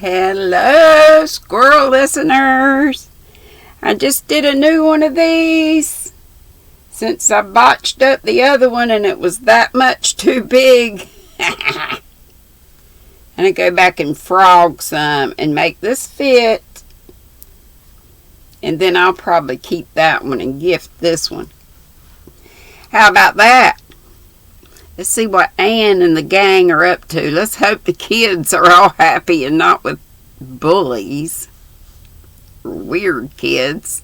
Hello, squirrel listeners. I just did a new one of these since I botched up the other one and it was that much too big. And I go back and frog some and make this fit. And then I'll probably keep that one and gift this one. How about that? Let's see what Ann and the gang are up to. Let's hope the kids are all happy and not with bullies. Weird kids.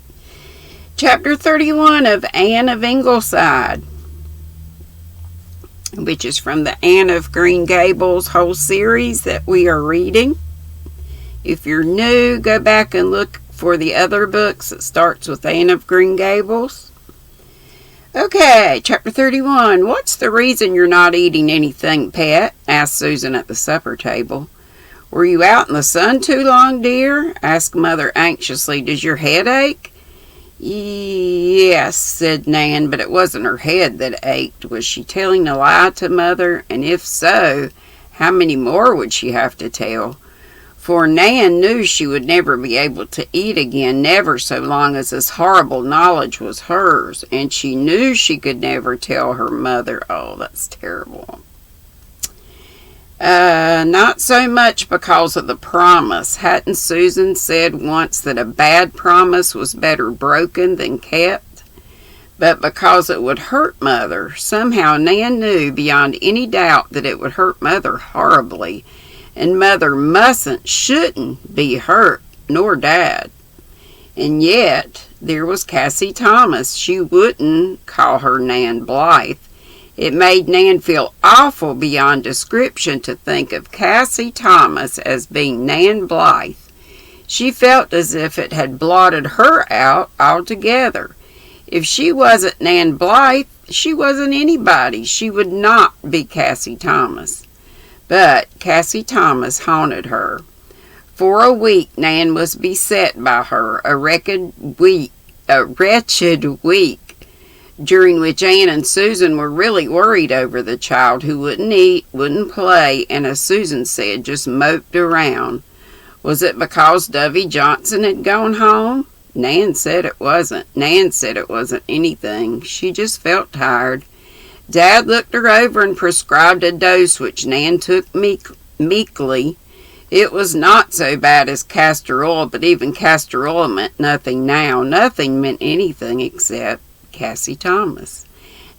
Chapter 31 of Anne of Ingleside, which is from the Anne of Green Gables whole series that we are reading. If you're new, go back and look for the other books that starts with Anne of Green Gables. Okay, chapter 31. What's the reason you're not eating anything, pet? Asked Susan at the supper table. Were you out in the sun too long, dear? Asked Mother anxiously. Does your head ache? Yes, said Nan, but it wasn't her head that ached. Was she telling a lie to Mother? And if so, how many more would she have to tell? For Nan knew she would never be able to eat again, never so long as this horrible knowledge was hers. And she knew she could never tell her mother. Oh, that's terrible. Not so much because of the promise. Hadn't Susan said once that a bad promise was better broken than kept? But because it would hurt Mother. Somehow Nan knew beyond any doubt that it would hurt Mother horribly. And Mother shouldn't be hurt, nor Dad. And yet, there was Cassie Thomas. She wouldn't call her Nan Blythe. It made Nan feel awful beyond description to think of Cassie Thomas as being Nan Blythe. She felt as if it had blotted her out altogether. If she wasn't Nan Blythe, she wasn't anybody. She would not be Cassie Thomas. But Cassie Thomas haunted her. For a week Nan was beset by her, a wretched week, during which Ann and Susan were really worried over the child who wouldn't eat, wouldn't play, and as Susan said, just moped around. Was it because Dovey Johnson had gone home? Nan said it wasn't. Nan said it wasn't anything. She just felt tired. Dad looked her over and prescribed a dose which Nan took meekly. It was not so bad as castor oil, but even castor oil meant nothing now. Nothing meant anything except Cassie Thomas.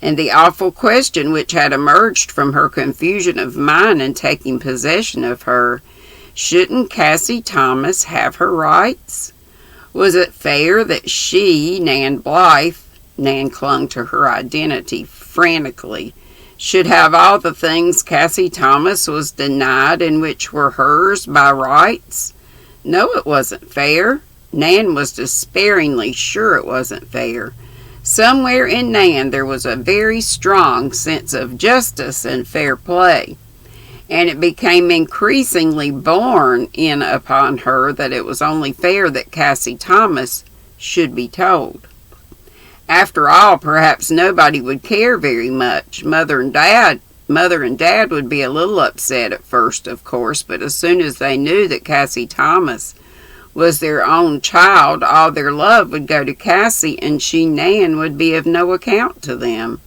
And the awful question which had emerged from her confusion of mind and taking possession of her, shouldn't Cassie Thomas have her rights? Was it fair that she, Nan Blythe, Nan clung to her identity frantically, should have all the things Cassie Thomas was denied and which were hers by rights? No, it wasn't fair. Nan was despairingly sure it wasn't fair. Somewhere in Nan there was a very strong sense of justice and fair play, and it became increasingly borne in upon her that it was only fair that Cassie Thomas should be told. After all, perhaps nobody would care very much. Mother and Dad would be a little upset at first, of course, but as soon as they knew that Cassie Thomas was their own child, all their love would go to Cassie, and she, Nan, would be of no account to them.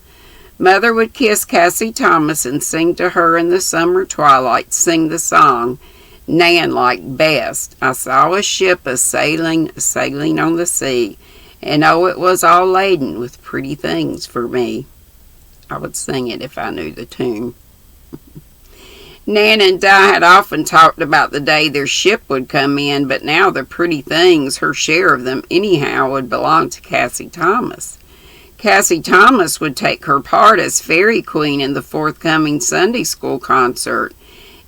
Mother would kiss Cassie Thomas and sing to her in the summer twilight, sing the song Nan liked best. I saw a ship sailing on the sea, and oh, it was all laden with pretty things for me. I would sing it if I knew the tune. Nan and Di had often talked about the day their ship would come in, but now the pretty things, her share of them anyhow, would belong to Cassie Thomas. Cassie Thomas would take her part as fairy queen in the forthcoming Sunday school concert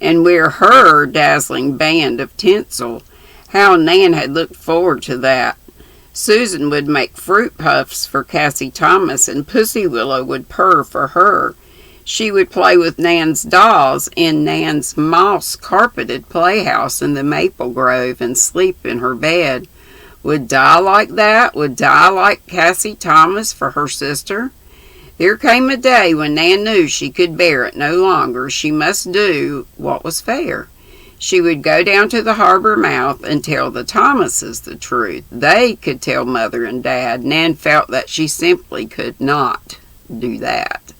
and wear her dazzling band of tinsel. How Nan had looked forward to that. Susan would make fruit puffs for Cassie Thomas, and Pussy Willow would purr for her. She would play with Nan's dolls in Nan's moss-carpeted playhouse in the maple grove and sleep in her bed. Would Di like that? Would Di like Cassie Thomas for her sister? There came a day when Nan knew she could bear it no longer. She must do what was fair. She would go down to the harbor mouth and tell the Thomases the truth. They could tell Mother and Dad. Nan felt that she simply could not do that.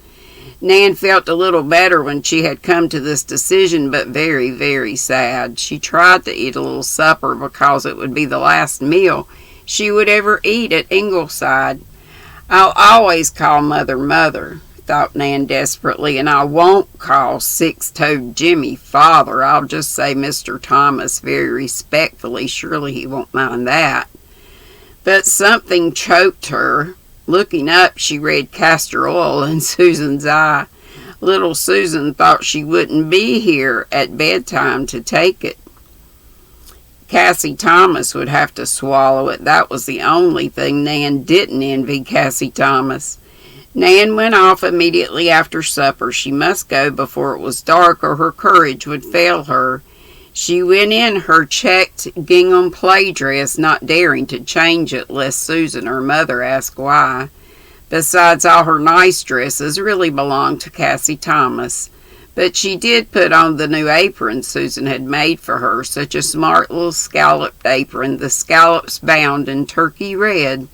Nan felt a little better when she had come to this decision, but very, very sad. She tried to eat a little supper because it would be the last meal she would ever eat at Ingleside. I'll always call Mother, Mother, thought Nan desperately, and I won't call Six-Toed Jimmy Father. I'll just say Mr. Thomas very respectfully. Surely he won't mind that. But something choked her. Looking up, she read castor oil in Susan's eye. Little Susan thought she wouldn't be here at bedtime to take it. Cassie Thomas would have to swallow it. That was the only thing Nan didn't envy Cassie Thomas. Nan went off immediately after supper. She must go before it was dark or her courage would fail her. She went in her checked gingham play dress, not daring to change it lest Susan or Mother ask why. Besides, all her nice dresses really belonged to Cassie Thomas. But she did put on the new apron Susan had made for her, such a smart little scalloped apron, the scallops bound in turkey red.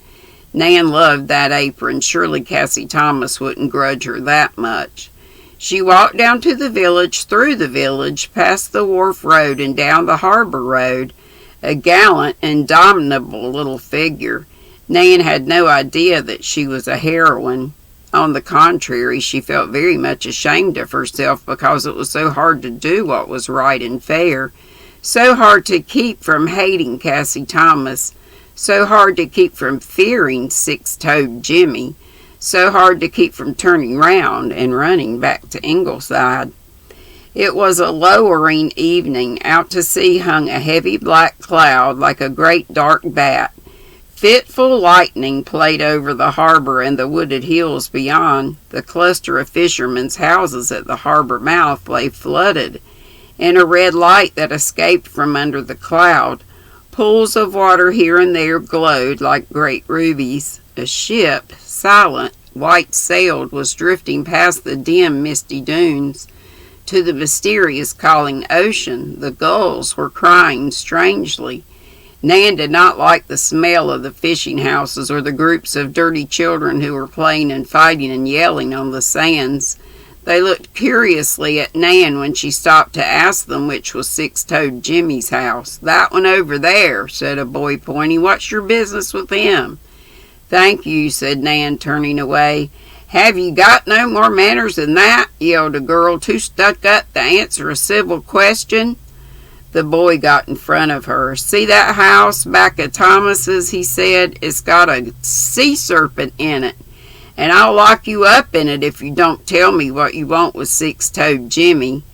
Nan loved that apron. Surely Cassie Thomas wouldn't grudge her that much. She walked down to the village, through the village, past the wharf road and down the harbor road, a gallant, indomitable little figure. Nan had no idea that she was a heroine. On the contrary, she felt very much ashamed of herself because it was so hard to do what was right and fair, so hard to keep from hating Cassie Thomas, so hard to keep from fearing Six-Toed Jimmy, so hard to keep from turning round and running back to Ingleside. It was a lowering evening. Out to sea hung a heavy black cloud like a great dark bat. Fitful lightning played over the harbor and the wooded hills beyond. The cluster of fishermen's houses at the harbor mouth lay flooded in a red light that escaped from under the cloud. Pools of water here and there glowed like great rubies. A ship, silent, white-sailed, was drifting past the dim, misty dunes to the mysterious calling ocean. The gulls were crying strangely. Nan did not like the smell of the fishing houses or the groups of dirty children who were playing and fighting and yelling on the sands. They looked curiously at Nan when she stopped to ask them which was Six-Toed Jimmy's house. "That one over there," said a boy, pointing. "What's your business with him?" "Thank you," said Nan, turning away. "Have you got no more manners than that?" yelled a girl, too stuck up to answer a civil question. The boy got in front of her. "See that house back of Thomas's," he said. "It's got a sea serpent in it, and I'll lock you up in it if you don't tell me what you want with Six-Toed Jimmy."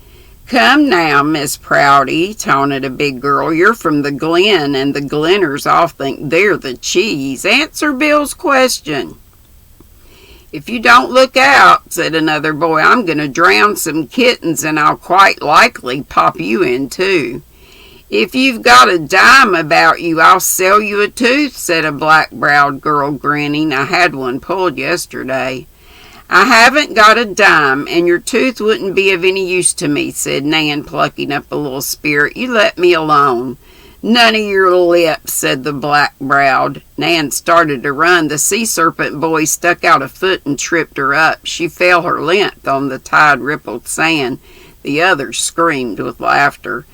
"Come now, Miss Prouty," taunted a big girl. "You're from the Glen, and the Glenners all think they're the cheese. Answer Bill's question." "If you don't look out," said another boy, "I'm going to drown some kittens, and I'll quite likely pop you in too." "If you've got a dime about you, I'll sell you a tooth," said a black-browed girl, grinning. "I had one pulled yesterday." "I haven't got a dime, and your tooth wouldn't be of any use to me," said Nan, plucking up a little spirit. "You let me alone." "None of your lips," said the black-browed. Nan started to run. The sea serpent boy stuck out a foot and tripped her up. She fell her length on the tide-rippled sand. The others screamed with laughter.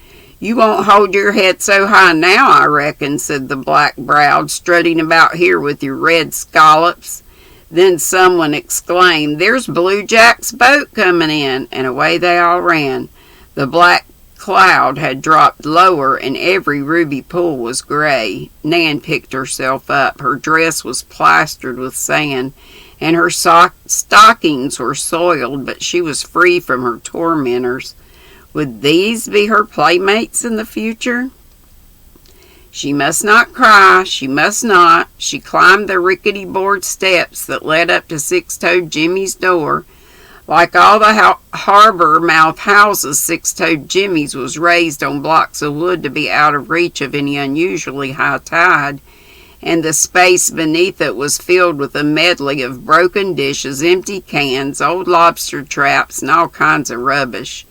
"You won't hold your head so high now, I reckon," said the black-browed, "strutting about here with your red scallops." Then someone exclaimed, "There's Blue Jack's boat coming in," and away they all ran. The black cloud had dropped lower, and every ruby pool was gray. Nan picked herself up. Her dress was plastered with sand, and her stockings were soiled, but she was free from her tormentors. Would these be her playmates in the future? She must not cry. She must not. She climbed the rickety board steps that led up to Six-Toed Jimmy's door. Like all the harbor mouth houses, Six-Toed Jimmy's was raised on blocks of wood to be out of reach of any unusually high tide, and the space beneath it was filled with a medley of broken dishes, empty cans, old lobster traps, and all kinds of rubbish.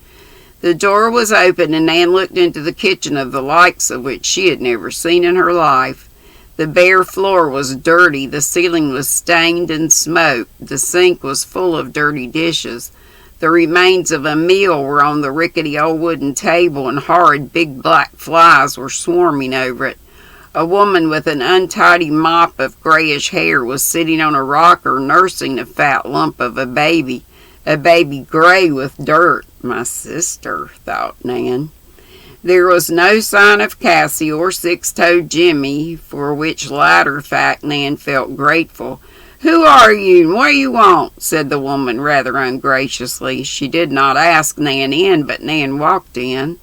The door was open, and Nan looked into the kitchen of the likes of which she had never seen in her life. The bare floor was dirty, the ceiling was stained and smoked, the sink was full of dirty dishes. The remains of a meal were on the rickety old wooden table, and horrid big black flies were swarming over it. A woman with an untidy mop of grayish hair was sitting on a rocker nursing a fat lump of a baby gray with dirt. My sister, thought Nan. There was no sign of Cassie or Six-Toed Jimmy, for which latter fact Nan felt grateful. "Who are you, and what do you want?" said the woman rather ungraciously. She did not ask Nan in, but Nan walked in.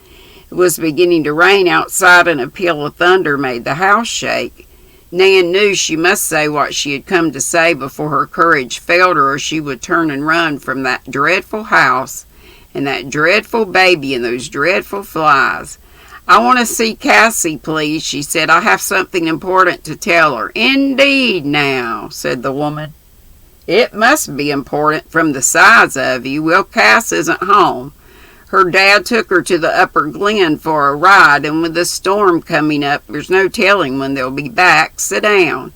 It was beginning to rain outside, and a peal of thunder made the house shake. Nan knew she must say what she had come to say before her courage failed her, or she would turn and run from that dreadful house, and that dreadful baby, and those dreadful flies. "I want to see Cassie, please," she said. "I have something important to tell her." "Indeed, now," said the woman. "It must be important from the size of you. Well, Cass isn't home. Her dad took her to the upper glen for a ride, and with the storm coming up, there's no telling when they'll be back. Sit down."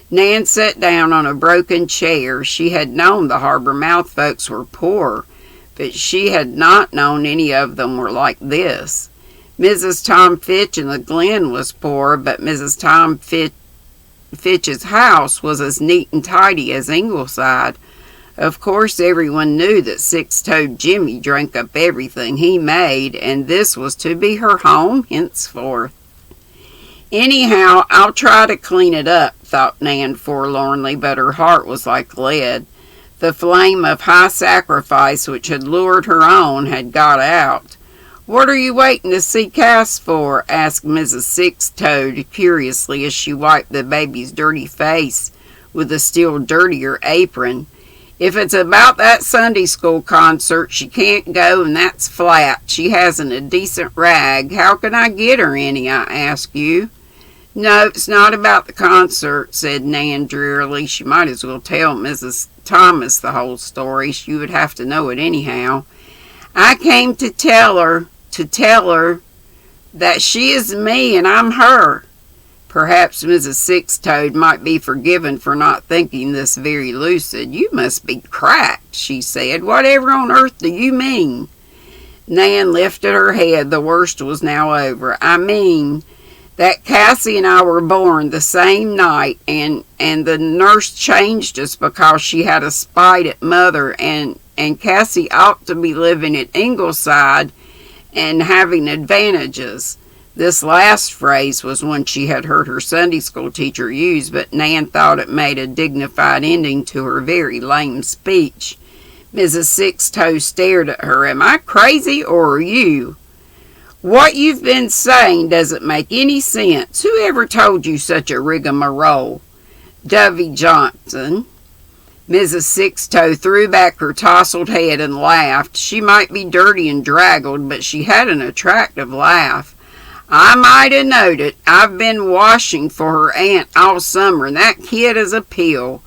Nan sat down on a broken chair. She had known the harbor mouth folks were poor, but she had not known any of them were like this. Mrs. Tom Fitch in the Glen was poor, but Mrs. Tom Fitch's house was as neat and tidy as Ingleside. Of course, everyone knew that Six-Toed Jimmy drank up everything he made, and this was to be her home henceforth. "Anyhow, I'll try to clean it up," thought Nan forlornly, but her heart was like lead. The flame of high sacrifice which had lured her on had got out. "What are you waiting to see Cass for?" asked Mrs. Six-Toed curiously as she wiped the baby's dirty face with a still dirtier apron. "If it's about that Sunday school concert, she can't go, and that's flat. She hasn't a decent rag. How can I get her any, I ask you?" "No, it's not about the concert," said Nan drearily. She might as well tell Mrs. Thomas the whole story. She would have to know it anyhow. "I came to tell her that she is me and I'm her." Perhaps Mrs. Six-Toed might be forgiven for not thinking this very lucid. "You must be cracked," she said. "Whatever on earth do you mean?" Nan lifted her head. The worst was now over. "I mean that Cassie and I were born the same night, and the nurse changed us because she had a spite at Mother, and Cassie ought to be living at Ingleside and having advantages." This last phrase was one she had heard her Sunday school teacher use, but Nan thought it made a dignified ending to her very lame speech. Mrs. Six-Toed stared at her. "Am I crazy, or are you? What you've been saying doesn't make any sense. Who ever told you such a rigmarole?" "Dovey Johnson." Mrs. Six-Toed threw back her tousled head and laughed. She might be dirty and draggled, but she had an attractive laugh. "I might have knowed it. I've been washing for her aunt all summer, and that kid is a pill.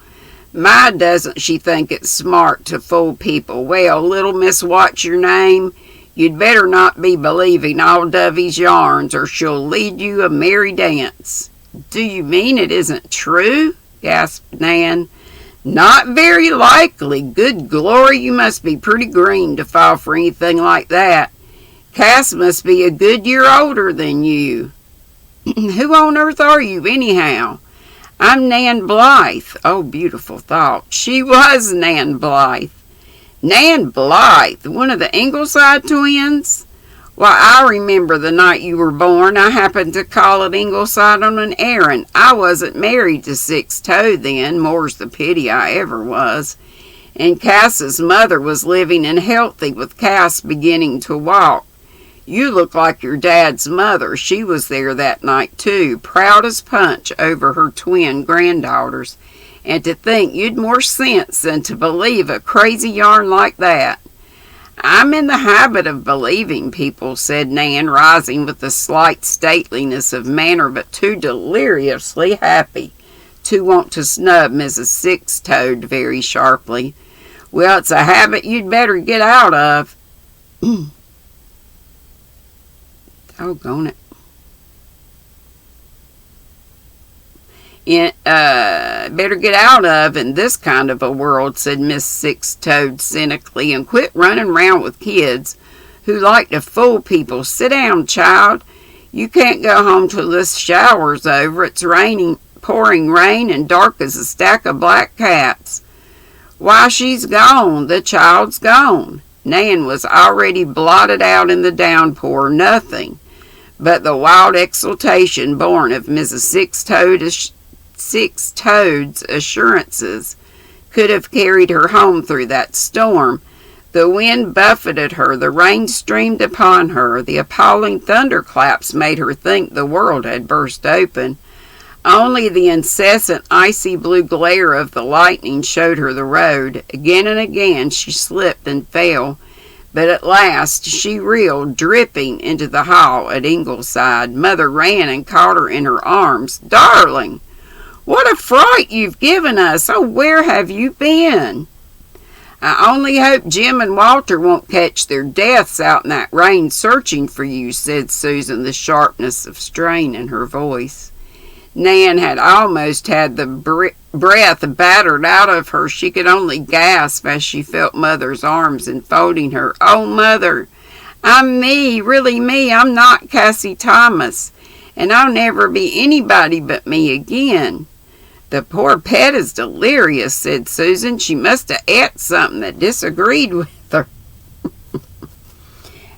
My, doesn't she think it's smart to fool people. Well, little Miss What's Your Name, you'd better not be believing all Dovey's yarns, or she'll lead you a merry dance." "Do you mean it isn't true?" gasped Nan. "Not very likely. Good glory, you must be pretty green to fall for anything like that. Cass must be a good year older than you." "Who on earth are you, anyhow?" "I'm Nan Blythe." Oh, beautiful thought. She was Nan Blythe. Nan Blythe, one of the Ingleside twins? Why, I remember the night you were born. I happened to call at Ingleside on an errand. I wasn't married to Six-Toed then, more's the pity I ever was. And Cass's mother was living and healthy, with Cass beginning to walk. You look like your dad's mother. She was there that night too, proud as punch over her twin granddaughters. And to think you'd more sense than to believe a crazy yarn like that." "I'm in the habit of believing people," said Nan, rising with a slight stateliness of manner, but too deliriously happy to want to snub Mrs. Six-Toed very sharply. "Well, it's a habit you'd better get out of." Doggone it. Better get out of in this kind of a world, said Miss Six-Toed cynically, and quit running around with kids who like to fool people. Sit down, child. You can't go home till this shower's over. It's raining, pouring rain, and dark as a stack of black cats. Why, she's gone. The child's gone. Nan was already blotted out in the downpour. Nothing but the wild exultation born of Mrs. Six-Toed's assurances could have carried her home through that storm. The wind buffeted her, the rain streamed upon her, the appalling thunderclaps made her think the world had burst open. Only the incessant icy blue glare of the lightning showed her the road. Again and again she slipped and fell, but at last she reeled, dripping, into the hall at Ingleside. Mother ran and caught her in her arms. "Darling, what a fright you've given us! Oh, where have you been?" "I only hope Jim and Walter won't catch their deaths out in that rain searching for you," said Susan, the sharpness of strain in her voice. Nan had almost had the breath battered out of her. She could only gasp as she felt Mother's arms enfolding her. "Oh, Mother, I'm me, really me. I'm not Cassie Thomas, and I'll never be anybody but me again." "The poor pet is delirious," said Susan. "She must have ate something that disagreed with her."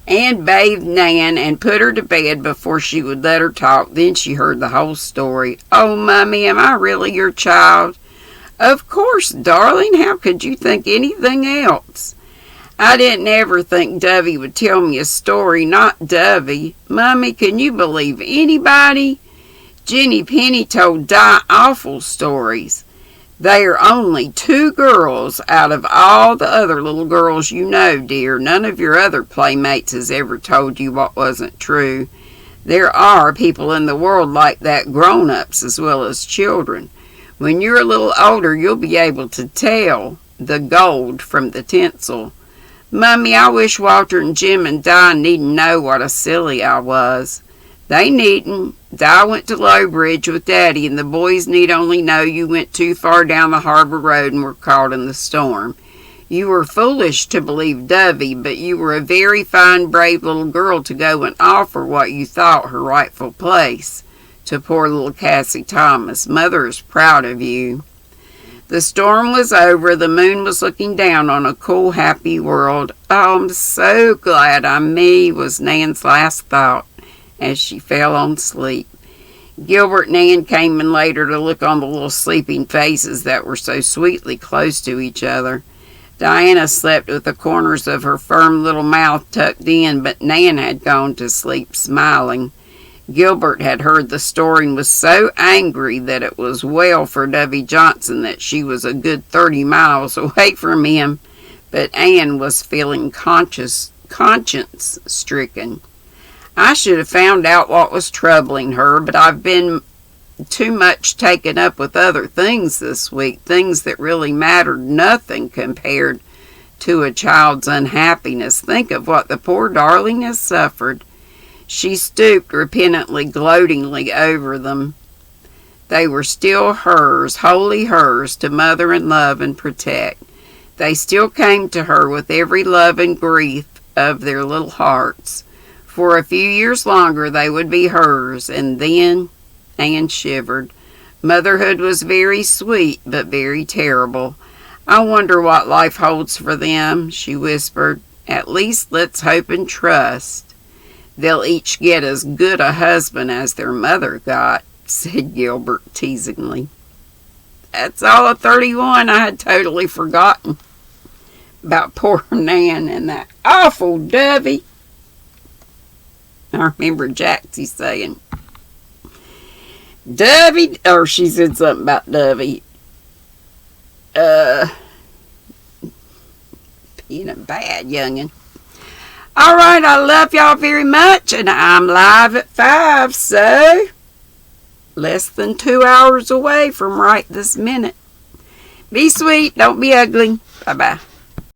Anne bathed Nan and put her to bed before she would let her talk. Then she heard the whole story. "Oh, Mummy, am I really your child?" "Of course, darling. How could you think anything else?" "I didn't ever think Dovey would tell me a story, not Dovey. Mummy, can you believe anybody? Jenny Penny told Di awful stories. They are only 2 girls out of all the other little girls you know, dear. None of your other playmates has ever told you what wasn't true. There are people in the world like that, grown-ups as well as children. When you're a little older, you'll be able to tell the gold from the tinsel. Mummy, I wish Walter and Jim and Di needn't know what a silly I was. They needn't. Di went to Lowbridge with Daddy, and the boys need only know you went too far down the harbor road and were caught in the storm. You were foolish to believe Dovey, but you were a very fine, brave little girl to go and offer what you thought her rightful place to poor little Cassie Thomas. Mother is proud of you." The storm was over. The moon was looking down on a cool, happy world. "Oh, I'm so glad I'm me," was Nan's last thought as she fell on sleep. Gilbert and Ann came in later to look on the little sleeping faces that were so sweetly close to each other. Diana slept with the corners of her firm little mouth tucked in, but Nan had gone to sleep smiling. Gilbert had heard the story and was so angry that it was well for Dovey Johnson that she was a good 30 miles away from him, but Ann was feeling conscience-stricken. "I should have found out what was troubling her, but I've been too much taken up with other things this week, things that really mattered nothing compared to a child's unhappiness. Think of what the poor darling has suffered." She stooped repentantly, gloatingly over them. They were still hers, wholly hers, to mother and love and protect. They still came to her with every love and grief of their little hearts. For a few years longer they would be hers, and then Anne shivered. Motherhood was very sweet, but very terrible. "I wonder what life holds for them," she whispered. "At least let's hope and trust. They'll each get as good a husband as their mother got," said Gilbert teasingly. That's all of 31. I had totally forgotten about poor Nan and that awful Dovey. I remember Jaxie saying, "Dovey," or she said something about Dovey. Being a bad youngin'. All right, I love y'all very much, and I'm live at 5, so less than 2 hours away from right this minute. Be sweet, don't be ugly. Bye-bye.